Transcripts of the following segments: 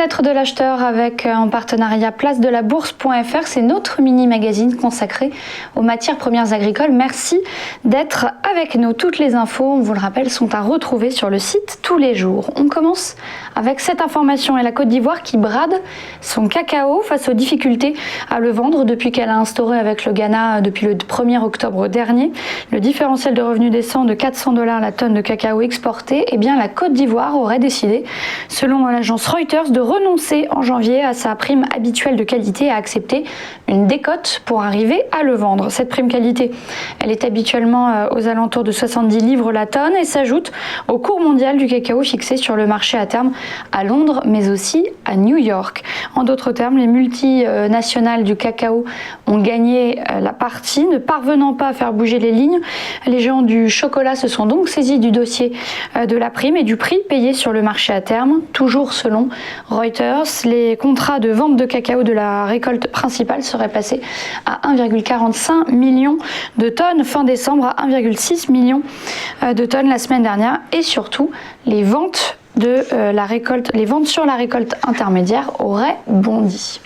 lettre de l'acheteur avec en partenariat place-de-la-bourse.fr. C'est notre mini-magazine consacré aux matières premières agricoles. Merci d'être avec nous. Toutes les infos, on vous le rappelle, sont à retrouver sur le site tous les jours. On commence avec cette information et la Côte d'Ivoire qui brade son cacao face aux difficultés à le vendre depuis qu'elle a instauré avec le Ghana depuis le 1er octobre dernier. Le différentiel de revenus descend de $400 la tonne de cacao exporté. Eh bien, la Côte d'Ivoire aurait décidé, selon l'agence Reuters, de renoncer en janvier à sa prime habituelle de qualité et à accepter une décote pour arriver à le vendre. Cette prime qualité, elle est habituellement aux alentours de 70 livres la tonne et s'ajoute au cours mondial du cacao fixé sur le marché à terme à Londres, mais aussi à New York. En d'autres termes, les multinationales du cacao ont gagné la partie, ne parvenant pas à faire bouger les lignes. Les géants du chocolat se sont donc saisis du dossier de la prime et du prix payé sur le marché à terme. Toujours selon Reuters, les contrats de vente de cacao de la récolte principale seraient passés à 1,45 million de tonnes fin décembre à 1,6 million de tonnes la semaine dernière. Et surtout, les ventes sur la récolte intermédiaire auraient bondi.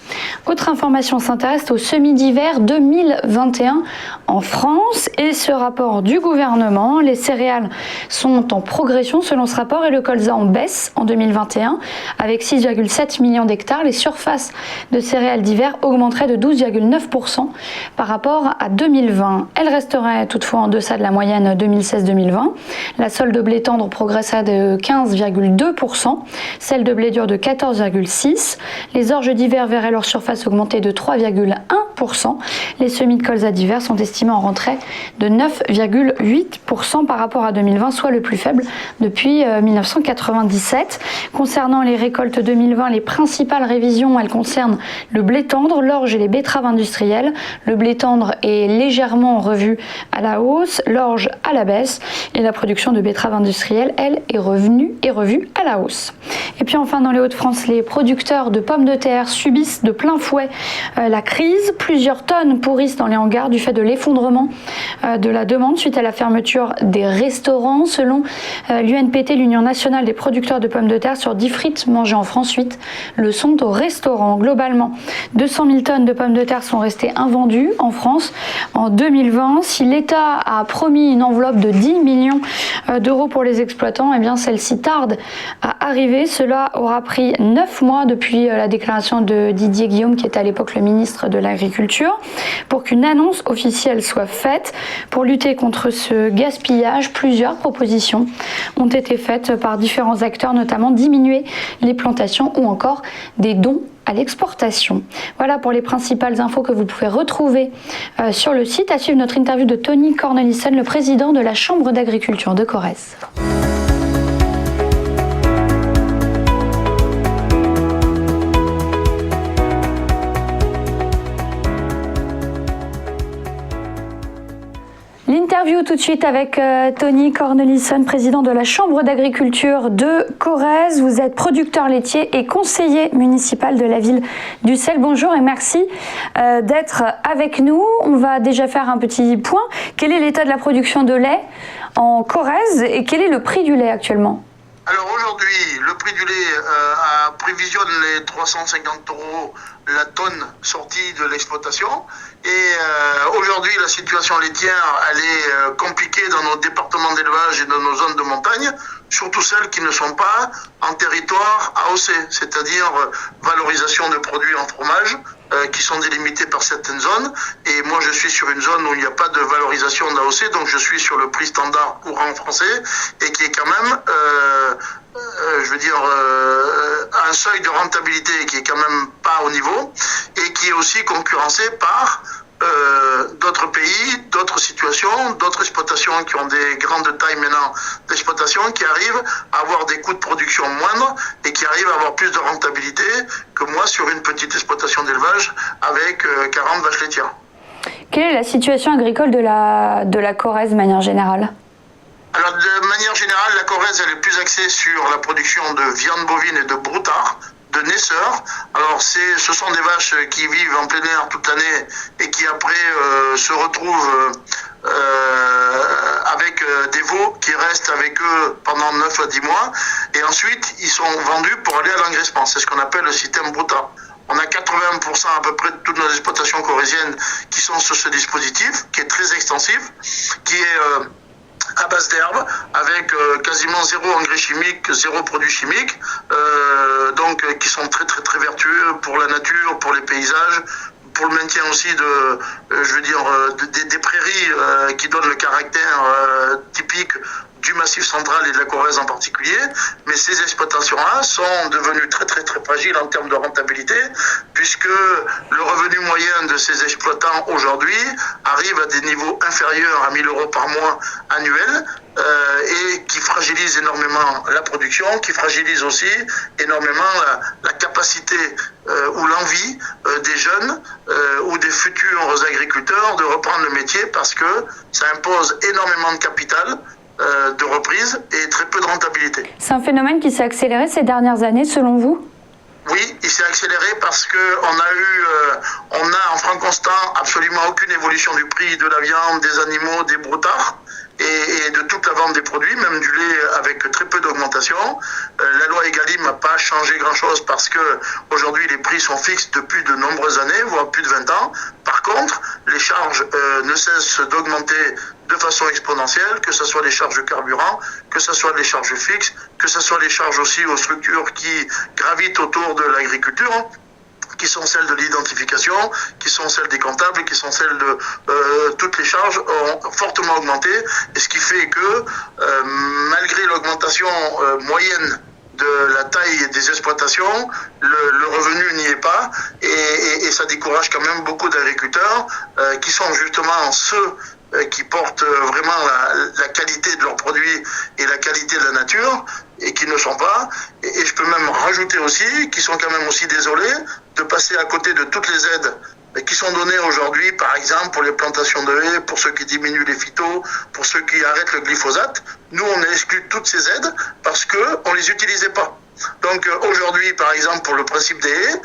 Autre information s'intéresse au semis d'hiver 2021 en France et ce rapport du gouvernement. Les céréales sont en progression selon ce rapport et le colza en baisse en 2021 avec 6,7 millions d'hectares. Les surfaces de céréales d'hiver augmenteraient de 12,9% par rapport à 2020. Elles resteraient toutefois en deçà de la moyenne 2016-2020. La solde de blé tendre progresserait de 15,2%, celle de blé dur de 14,6%. Les orges d'hiver verraient leur surface augmentée de 3,1%. Les semis de colza d'hiver sont estimés en rentrée de 9,8% par rapport à 2020, soit le plus faible depuis 1997. Concernant les récoltes 2020, les principales révisions, elles concernent le blé tendre, l'orge et les betteraves industrielles. Le blé tendre est légèrement revu à la hausse, l'orge à la baisse et la production de betteraves industrielles, elle, est revue à la hausse. Et puis enfin, dans les Hauts-de-France, les producteurs de pommes de terre subissent de plein fouet la crise. Plusieurs tonnes pourrissent dans les hangars du fait de l'effondrement de la demande suite à la fermeture des restaurants. Selon l'UNPT, l'Union nationale des producteurs de pommes de terre, sur 10 frites mangées en France, 8 le sont au restaurant. Globalement, 200 000 tonnes de pommes de terre sont restées invendues en France en 2020. Si l'État a promis une enveloppe de 10 millions d'euros pour les exploitants, eh bien celle-ci tarde à arriver. Cela aura pris 9 mois depuis la déclaration de Didier Guillaume, qui était à l'époque le ministre de l'Agriculture, pour qu'une annonce officielle soit faite. Pour lutter contre ce gaspillage, plusieurs propositions ont été faites par différents acteurs, notamment diminuer les plantations ou encore des dons à l'exportation. Voilà pour les principales infos que vous pouvez retrouver sur le site. À suivre notre interview de Tony Cornelissen, le président de la Chambre d'agriculture de Corrèze. L'interview tout de suite avec Tony Cornelissen, président de la Chambre d'agriculture de Corrèze. Vous êtes producteur laitier et conseiller municipal de la ville d'Ussel. Bonjour et merci d'être avec nous. On va déjà faire un petit point. Quel est l'état de la production de lait en Corrèze et quel est le prix du lait actuellement ? Alors aujourd'hui, le prix du lait prévisionne les 350 € la tonne sortie de l'exploitation. Et aujourd'hui, la situation laitière, elle est compliquée dans nos départements d'élevage et dans nos zones de montagne, surtout celles qui ne sont pas en territoire AOC, c'est-à-dire valorisation de produits en fromage, qui sont délimités par certaines zones. Et moi, je suis sur une zone où il n'y a pas de valorisation d'AOC, donc je suis sur le prix standard courant français, et qui est quand même, un seuil de rentabilité qui est quand même pas au niveau, et qui est aussi concurrencé par d'autres pays, d'autres situations, d'autres exploitations qui ont des grandes tailles maintenant d'exploitation, qui arrivent à avoir des coûts de production moindres et qui arrivent à avoir plus de rentabilité que moi sur une petite exploitation d'élevage avec 40 vaches laitières. Quelle est la situation agricole de la Corrèze de manière générale ? Alors de manière générale, la Corrèze elle est plus axée sur la production de viande bovine et de broutard, de naisseurs. Alors ce sont des vaches qui vivent en plein air toute l'année et qui après se retrouvent avec des veaux qui restent avec eux pendant 9 à 10 mois. Et ensuite, ils sont vendus pour aller à l'engraissement. C'est ce qu'on appelle le système Bruta. On a 80% à peu près de toutes nos exploitations corréziennes qui sont sur ce dispositif, qui est très extensif, qui est à base d'herbe, avec quasiment zéro engrais chimique, zéro produit chimique, donc qui sont très très très vertueux pour la nature, pour les paysages, pour le maintien aussi des prairies qui donnent le caractère typique du Massif central et de la Corrèze en particulier, mais ces exploitations-là sont devenues très très très fragiles en termes de rentabilité, puisque le revenu moyen de ces exploitants aujourd'hui arrive à des niveaux inférieurs à 1 000 € par mois annuels, et qui fragilise énormément la production, qui fragilise aussi énormément la capacité ou l'envie des jeunes ou des futurs agriculteurs de reprendre le métier, parce que ça impose énormément de capital, de reprise et très peu de rentabilité. C'est un phénomène qui s'est accéléré ces dernières années, selon vous ? Oui, il s'est accéléré parce qu'on a en franc constant absolument aucune évolution du prix de la viande, des animaux, des broutards et de toute la vente des produits, même du lait avec très peu d'augmentation. La loi Egalim n'a pas changé grand-chose parce que aujourd'hui les prix sont fixes depuis de nombreuses années, voire plus de 20 ans. Par contre, les charges ne cessent d'augmenter de façon exponentielle, que ce soit les charges de carburant, que ce soit les charges fixes, que ce soit les charges aussi aux structures qui gravitent autour de l'agriculture, qui sont celles de l'identification, qui sont celles des comptables, qui sont celles de toutes les charges ont fortement augmenté, et ce qui fait que malgré l'augmentation moyenne de la taille des exploitations, le revenu n'y est pas, et ça décourage quand même beaucoup d'agriculteurs qui sont justement ceux qui portent vraiment la qualité de leurs produits et la qualité de la nature, et qui ne sont pas, et je peux même rajouter aussi, qui sont quand même aussi désolés de passer à côté de toutes les aides qui sont données aujourd'hui, par exemple pour les plantations de haies, pour ceux qui diminuent les phytos, pour ceux qui arrêtent le glyphosate. Nous, on a exclu toutes ces aides parce qu'on ne les utilisait pas. Donc aujourd'hui, par exemple, pour le principe des haies,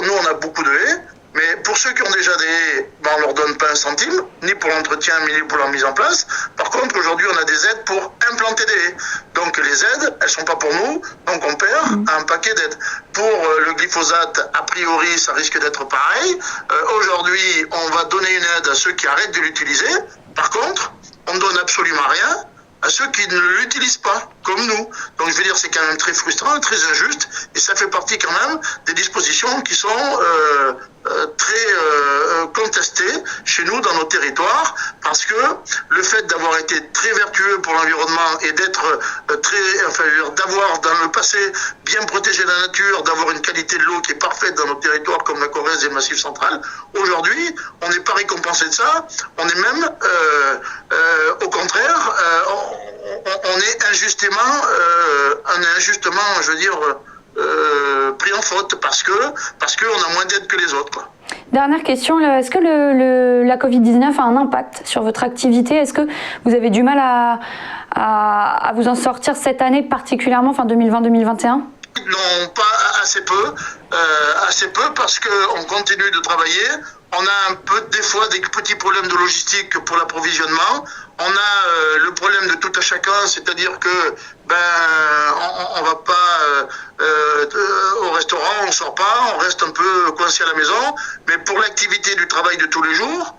nous, on a beaucoup de haies, mais pour ceux qui ont déjà des haies, on ne leur donne pas un centime, ni pour l'entretien, ni pour leur mise en place. Par contre, aujourd'hui, on a des aides pour implanter des haies. Donc les aides, elles ne sont pas pour nous, donc on perd un paquet d'aides. Pour le glyphosate, a priori, ça risque d'être pareil. Aujourd'hui, on va donner une aide à ceux qui arrêtent de l'utiliser. Par contre, on ne donne absolument rien à ceux qui ne l'utilisent pas, comme nous. Donc je veux dire, c'est quand même très frustrant, très injuste, et ça fait partie quand même des dispositions qui sont très contestées chez nous dans nos territoires, parce que le fait d'avoir été très vertueux pour l'environnement et d'être d'avoir dans le passé bien protégé la nature, d'avoir une qualité de l'eau qui est parfaite dans nos territoires comme la Corrèze et le Massif central, aujourd'hui, on n'est pas récompensé de ça, on est même, au contraire, on est injustement, je veux dire, pris en faute parce qu'on a moins d'aide que les autres, quoi. Dernière question, est-ce que la Covid-19 a un impact sur votre activité ? Est-ce que vous avez du mal à vous en sortir cette année, particulièrement fin 2020-2021 ? Non, pas assez peu parce qu'on continue de travailler. On a des fois des petits problèmes de logistique pour l'approvisionnement. On a le problème de tout à chacun, c'est-à-dire que on va pas au restaurant, on sort pas, on reste un peu coincé à la maison. Mais pour l'activité du travail de tous les jours,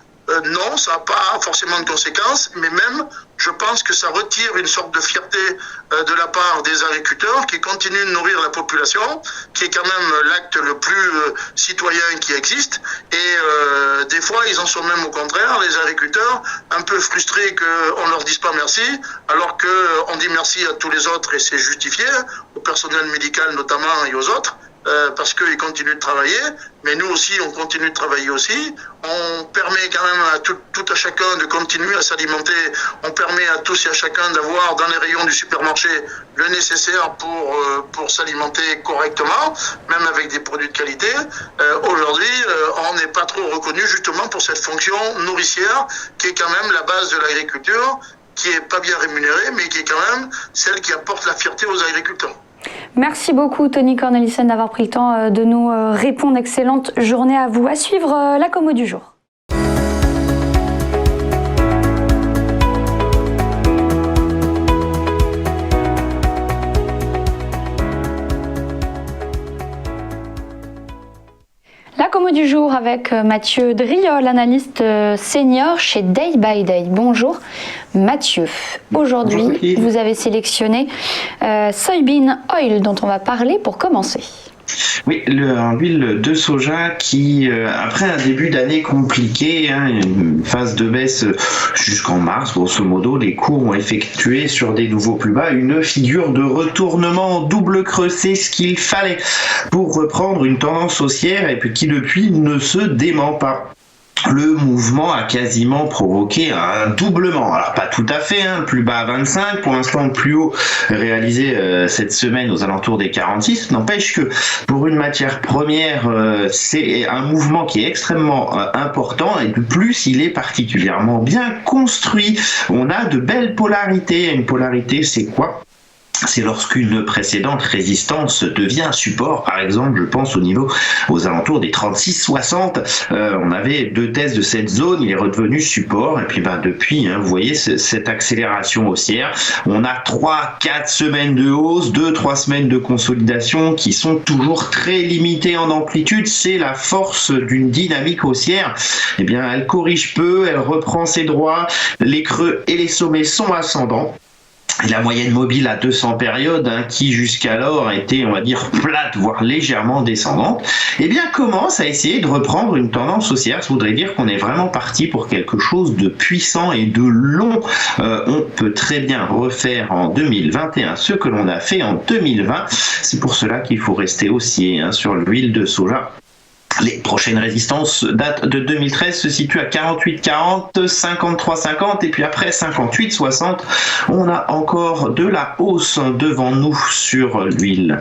non, ça n'a pas forcément de conséquences, mais même, je pense que ça retire une sorte de fierté de la part des agriculteurs qui continuent de nourrir la population, qui est quand même l'acte le plus citoyen qui existe. Et des fois, ils en sont même au contraire, les agriculteurs, un peu frustrés qu'on ne leur dise pas merci, alors qu'on dit merci à tous les autres et c'est justifié, au personnel médical notamment et aux autres. Parce qu'ils continuent de travailler, mais nous aussi, on continue de travailler aussi. On permet quand même à tout à chacun de continuer à s'alimenter. On permet à tous et à chacun d'avoir dans les rayons du supermarché le nécessaire pour s'alimenter correctement, même avec des produits de qualité. Aujourd'hui, on n'est pas trop reconnu justement pour cette fonction nourricière qui est quand même la base de l'agriculture, qui est pas bien rémunérée, mais qui est quand même celle qui apporte la fierté aux agriculteurs. Merci beaucoup Tony Cornelissen d'avoir pris le temps de nous répondre. Excellente journée à vous. À suivre la Commo du jour. promo du jour avec Mathieu Driol, analyste senior chez Day by Day. Bonjour Mathieu. Aujourd'hui, vous avez sélectionné Soybean Oil dont on va parler pour commencer. Oui, l'huile de soja qui, après un début d'année compliqué, une phase de baisse jusqu'en mars, grosso modo, les cours ont effectué sur des nouveaux plus bas une figure de retournement en double creux. C'est ce qu'il fallait pour reprendre une tendance haussière et puis qui depuis ne se dément pas. Le mouvement a quasiment provoqué un doublement. Alors pas tout à fait, le plus bas à 25, pour l'instant le plus haut réalisé cette semaine aux alentours des 46. N'empêche que pour une matière première, c'est un mouvement qui est extrêmement important et de plus il est particulièrement bien construit. On a de belles polarités. Une polarité, c'est quoi ? C'est lorsqu'une précédente résistance devient support. Par exemple, je pense aux alentours des 36-60. On avait 2 tests de cette zone, il est redevenu support. Et puis depuis, vous voyez cette accélération haussière. On a 3-4 semaines de hausse, 2-3 semaines de consolidation qui sont toujours très limitées en amplitude. C'est la force d'une dynamique haussière. Eh bien, elle corrige peu, elle reprend ses droits. Les creux et les sommets sont ascendants. Et la moyenne mobile à 200 périodes, qui jusqu'alors était, on va dire, plate, voire légèrement descendante, eh bien commence à essayer de reprendre une tendance haussière. Ça voudrait dire qu'on est vraiment parti pour quelque chose de puissant et de long. On peut très bien refaire en 2021 ce que l'on a fait en 2020. C'est pour cela qu'il faut rester haussier sur l'huile de soja. Les prochaines résistances datent de 2013, se situent à 48,40, 53,50 et puis après 58,60. On a encore de la hausse devant nous sur l'huile.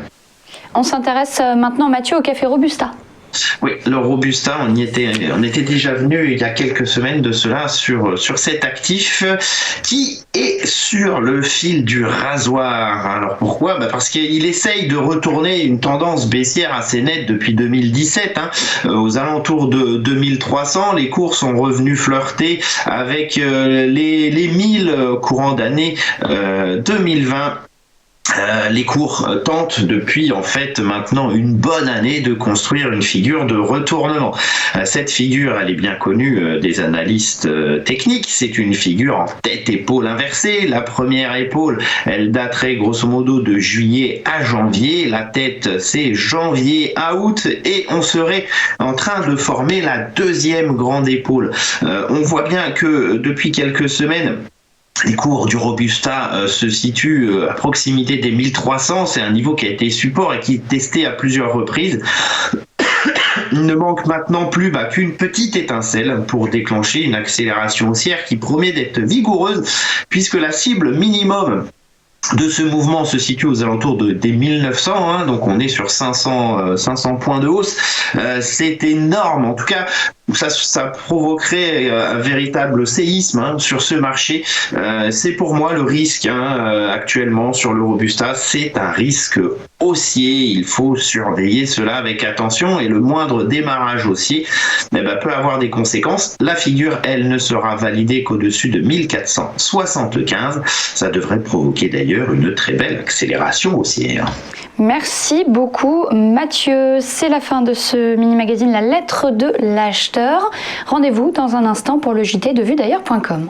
On s'intéresse maintenant, Mathieu, au café Robusta. Oui, le Robusta, on était déjà venu il y a quelques semaines de cela sur cet actif qui est sur le fil du rasoir. Alors pourquoi ? Parce qu'il essaye de retourner une tendance baissière assez nette depuis 2017. Aux alentours de 2300, les cours sont revenus flirter avec les 1000 courant d'année 2020. Les cours tentent depuis maintenant une bonne année de construire une figure de retournement. Cette figure, elle est bien connue des analystes techniques. C'est une figure en tête-épaule inversée. La première épaule, elle daterait grosso modo de juillet à janvier. La tête, c'est janvier à août et on serait en train de former la deuxième grande épaule. On voit bien que depuis quelques semaines, les cours du Robusta se situent à proximité des 1300, c'est un niveau qui a été support et qui est testé à plusieurs reprises. Il ne manque maintenant plus qu'une petite étincelle pour déclencher une accélération haussière qui promet d'être vigoureuse puisque la cible minimum de ce mouvement se situe aux alentours des 1900, donc on est sur 500 points de hausse. C'est énorme, en tout cas ça provoquerait un véritable séisme sur ce marché. C'est pour moi le risque actuellement sur le Robusta, c'est un risque haussier. Il faut surveiller cela avec attention et le moindre démarrage haussier peut avoir des conséquences. La figure, elle, ne sera validée qu'au-dessus de 1475. Ça devrait provoquer d'ailleurs une très belle accélération haussière. Merci beaucoup Mathieu. C'est la fin de ce mini-magazine La lettre de l'acheteur. Rendez-vous dans un instant pour le JT de vuedailleurs.com.